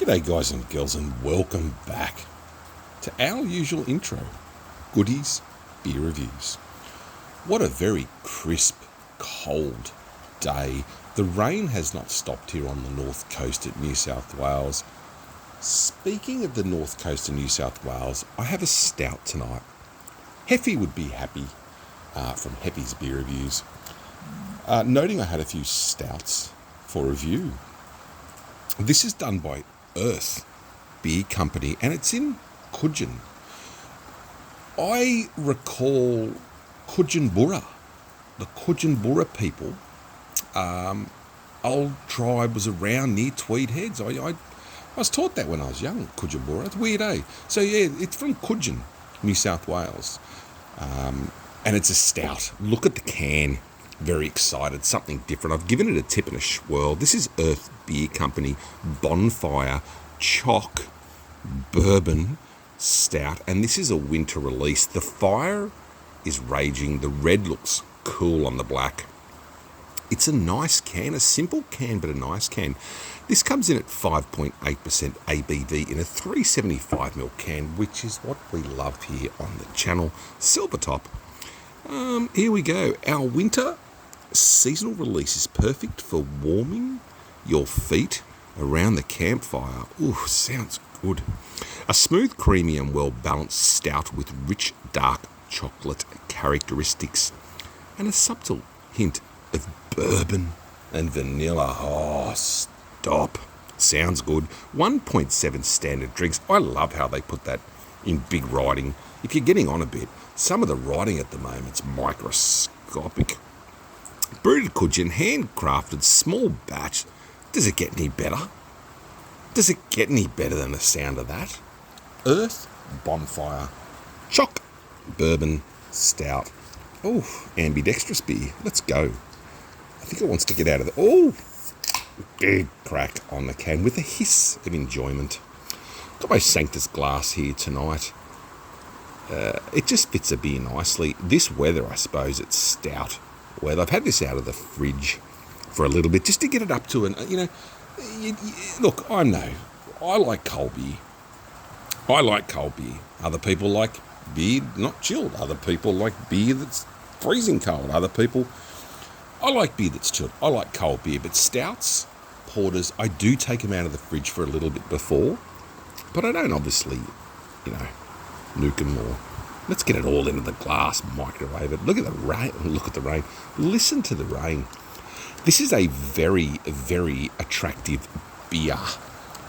G'day guys and girls, and welcome back to our usual intro, Goodies Beer Reviews. What a very crisp, cold day. The rain has not stopped here on the north coast at New South Wales. Speaking of the north coast of New South Wales, I have a stout tonight. Heffy would be happy from Heffy's Beer Reviews, noting I had a few stouts for review. This is done by Earth Beer Company, and it's in Kudjin. I recall Kudjinburra, the Kudjinburra people. Old tribe was around near Tweed Heads. I was taught that when I was young, Kudjinburra. It's weird, eh? So yeah, it's from Kudjin, New South Wales. And it's a stout. Look at the can. Very excited, something different. I've given it a tip and a swirl. This is Earth Beer Company Bonfire Choc Bourbon Stout, and this is a winter release. The fire is raging. The red looks cool on the black. It's a nice can, a simple can, but a nice can. This comes in at 5.8% ABV in a 375ml can, which is what we love here on the channel. Silver top. Here we go. Our winter seasonal release is perfect for warming your feet around the campfire. Ooh, sounds good. A smooth, creamy and well-balanced stout with rich, dark chocolate characteristics and a subtle hint of bourbon and vanilla. Oh, stop. Sounds good. 1.7 standard drinks. I love how they put that in big writing. If you're getting on a bit, some of the writing at the moment's microscopic. Brewed at Kudjin, handcrafted, small batch. Does it get any better? Does it get any better than the sound of that? Earth Bonfire Choc Bourbon Stout. Oh, ambidextrous beer. Let's go. I think it wants to get out of the... Oh, big crack on the can with a hiss of enjoyment. Got my Sanctus glass here tonight. It just fits a beer nicely. This weather, I suppose, it's stout weather. I've had this out of the fridge for a little bit just to get it up to an, look, I know, I like cold beer. I like cold beer. Other people like beer not chilled. Other people like beer that's freezing cold. Other people, I like beer that's chilled. I like cold beer, but stouts, porters, I do take them out of the fridge for a little bit before, but I don't obviously, nuke them or... Let's get it all into the glass, microwave it. Look at the rain. Look at the rain. Listen to the rain. This is a very, very attractive beer.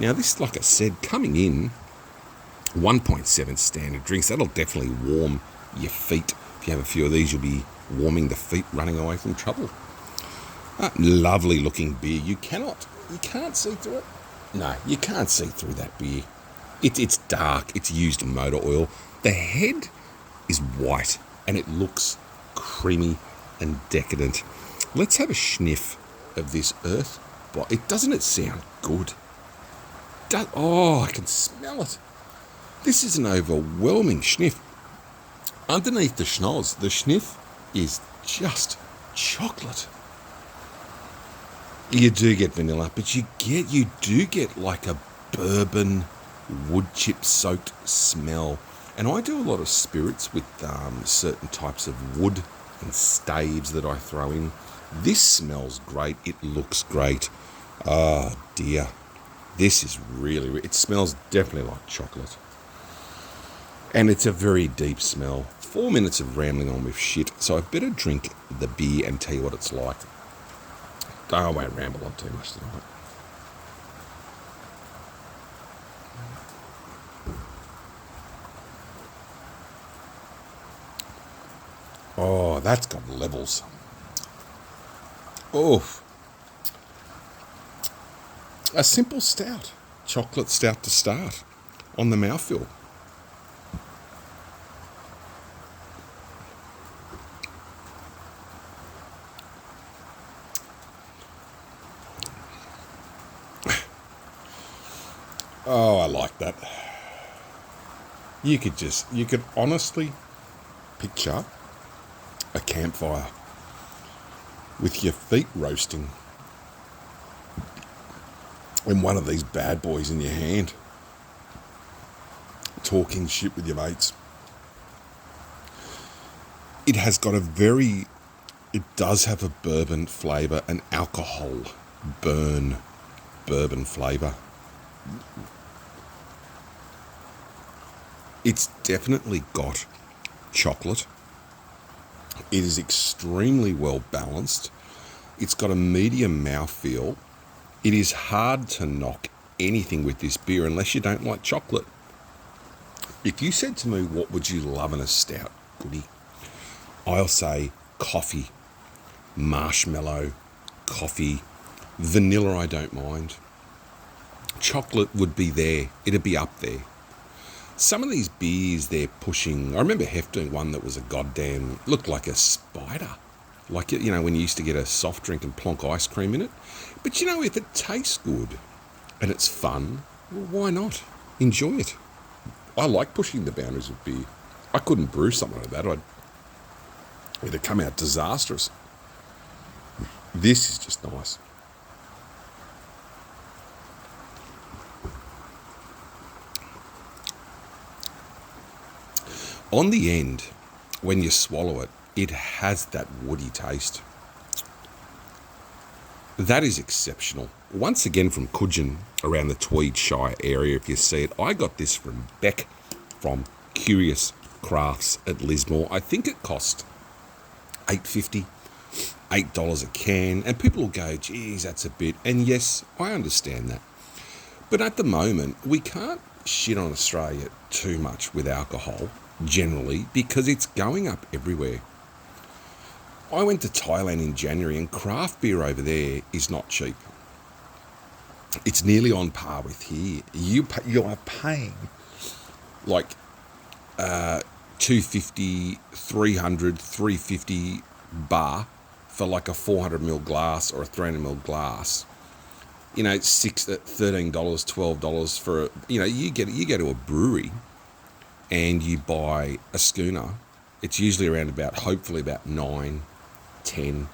Now, this, like I said, coming in 1.7 standard drinks. That'll definitely warm your feet. If you have a few of these, you'll be warming the feet, running away from trouble. Lovely looking beer. You can't see through it. No, you can't see through that beer. It's dark. It's used motor oil. The head is white and it looks creamy and decadent. Let's have a sniff of this Earth. Doesn't it sound good? I can smell it. This is an overwhelming sniff. Underneath the schnoz, the sniff is just chocolate. You do get vanilla, but you do get like a bourbon wood chip soaked smell. And I do a lot of spirits with certain types of wood and staves that I throw in. This smells great. It looks great. Oh dear. This is really... It smells definitely like chocolate. And it's a very deep smell. 4 minutes of rambling on with shit. So I better drink the beer and tell you what it's like. I won't ramble on too much tonight. Oh, that's got levels. Oh, a simple stout, chocolate stout to start on the mouthfeel. Oh, I like that. You could honestly picture a campfire with your feet roasting and one of these bad boys in your hand, talking shit with your mates. It has got it does have a bourbon flavour, an alcohol bourbon flavour. It's definitely got chocolate. It is extremely well balanced. It's got a medium mouthfeel. It is hard to knock anything with this beer unless you don't like chocolate. If you said to me, what would you love in a stout, Goody? I'll say coffee, marshmallow, coffee, vanilla I don't mind. Chocolate would be there. It'd be up there. Some of these beers they're pushing, I remember Hef doing one that was a goddamn, looked like a spider. Like, you know, when you used to get a soft drink and plonk ice cream in it. But, you know, if it tastes good and it's fun, well, why not? Enjoy it. I like pushing the boundaries of beer. I couldn't brew something like that. It'd come out disastrous. This is just nice. On the end, when you swallow it, it has that woody taste. That is exceptional. Once again from Coogin, around the Tweed Shire area, if you see it. I got this from Beck, from Curious Crafts at Lismore. I think it cost $8.50, $8 a can. And people will go, geez, that's a bit. And yes, I understand that. But at the moment, we can't shit on Australia too much with alcohol, generally, because it's going up everywhere. I went to Thailand in January, and craft beer over there is not cheap. It's nearly on par with here. You are paying like $250, $300, $350 bar for like a 400ml glass or a 300ml glass. You know, $13, $12 for, you know, you go to a brewery and you buy a schooner. It's usually around hopefully about 9, 10.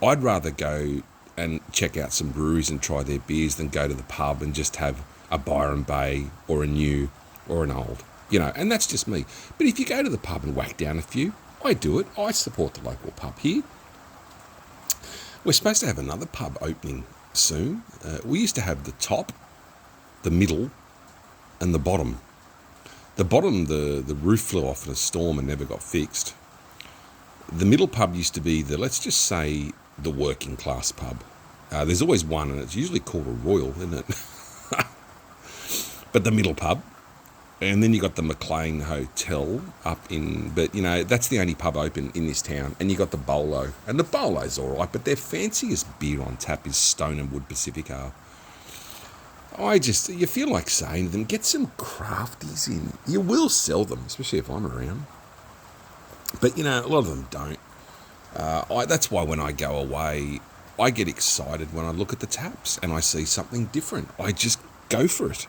I'd rather go and check out some breweries and try their beers than go to the pub and just have a Byron Bay or a new or an old, you know, and that's just me. But if you go to the pub and whack down a few, I do it. I support the local pub here. We're supposed to have another pub opening soon. We used to have the top, the middle, and the bottom. The bottom, the roof flew off in a storm and never got fixed. The middle pub used to be let's just say, the working class pub. There's always one, and it's usually called a Royal, isn't it? But the middle pub. And then you got the McLean Hotel up in, but you know, that's the only pub open in this town. And you got the Bolo. And the Bolo's all right, but their fanciest beer on tap is Stone and Wood Pacifica. You feel like saying to them, get some crafties in. You will sell them, especially if I'm around. But, you know, a lot of them don't. That's why when I go away, I get excited when I look at the taps and I see something different. I just go for it.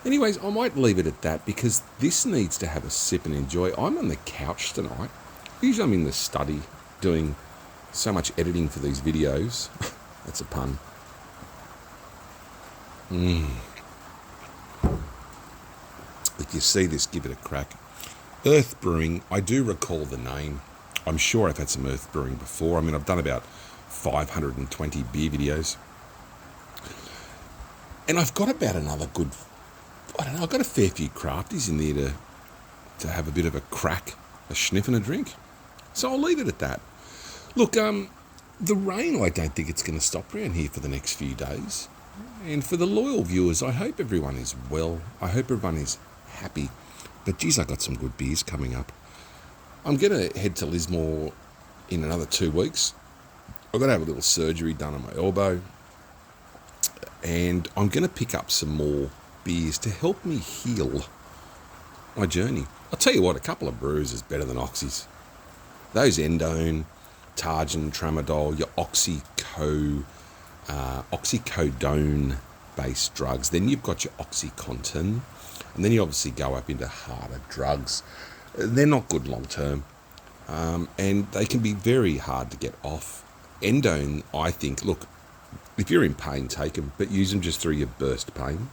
Anyways, I might leave it at that because this needs to have a sip and enjoy. I'm on the couch tonight. Usually I'm in the study doing so much editing for these videos. That's a pun. If you see this, give it a crack. Earth Brewing, I do recall the name. I'm sure I've had some Earth Brewing before. I mean, I've done about 520 beer videos. And I've got about another good, I've got a fair few crafties in there to have a bit of a crack, a sniff and a drink. So I'll leave it at that. Look, the rain, I don't think it's going to stop around here for the next few days. And for the loyal viewers, I hope everyone is well. I hope everyone is happy. But geez, I got some good beers coming up. I'm going to head to Lismore in another 2 weeks. I've got to have a little surgery done on my elbow. And I'm going to pick up some more beers to help me heal my journey. I'll tell you what, a couple of brews is better than oxys. Those Endone, Targin, Tramadol, your oxycodone-based drugs. Then you've got your OxyContin. And then you obviously go up into harder drugs. They're not good long term. And they can be very hard to get off. Endone, I think, look, If you're in pain, take them, but use them just through your burst pain.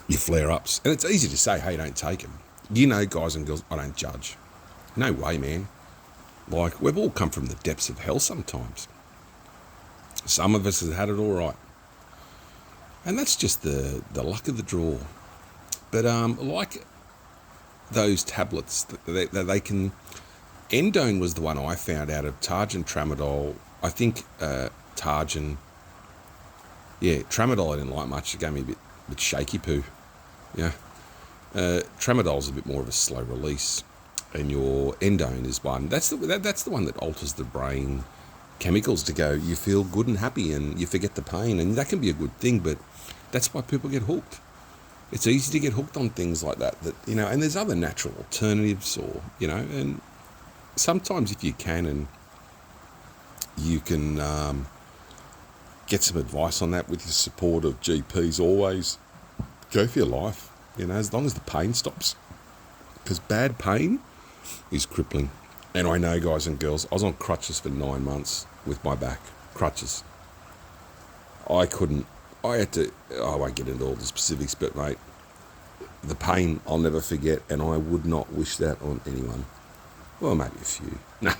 Your flare-ups. And it's easy to say, hey, don't take them. You know, guys and girls, I don't judge. No way, man. Like, we've all come from the depths of hell sometimes. Some of us have had it all right. And that's just the luck of the draw. But like those tablets, they can... Endone was the one I found out of. Tarjan, Tramadol. I think Tarjan... Yeah, Tramadol I didn't like much. It gave me a bit shaky poo. Yeah. Tramadol's a bit more of a slow release. And your Endone is one. That's the one that alters the brain chemicals to go, you feel good and happy and you forget the pain. And that can be a good thing, but that's why people get hooked. It's easy to get hooked on things like that, you know, and there's other natural alternatives or, you know, and sometimes if you can and you can get some advice on that with the support of GPs, always go for your life, you know, as long as the pain stops. Because bad pain is crippling. And I know, guys and girls, I was on crutches for 9 months with my back. Crutches. I had to, I won't get into all the specifics, but mate, the pain I'll never forget, and I would not wish that on anyone. Well, maybe a few. No.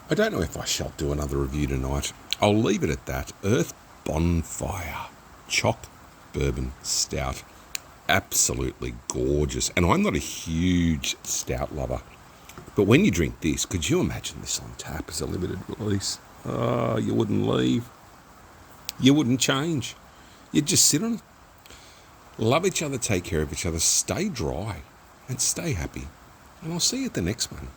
I don't know if I shall do another review tonight. I'll leave it at that. Earth Bonfire Choc Bourbon Stout. Absolutely gorgeous. And I'm not a huge stout lover. But when you drink this, could you imagine this on tap as a limited release? Oh, you wouldn't leave. You wouldn't change. You'd just sit on it. Love each other, take care of each other, stay dry, and stay happy. And I'll see you at the next one.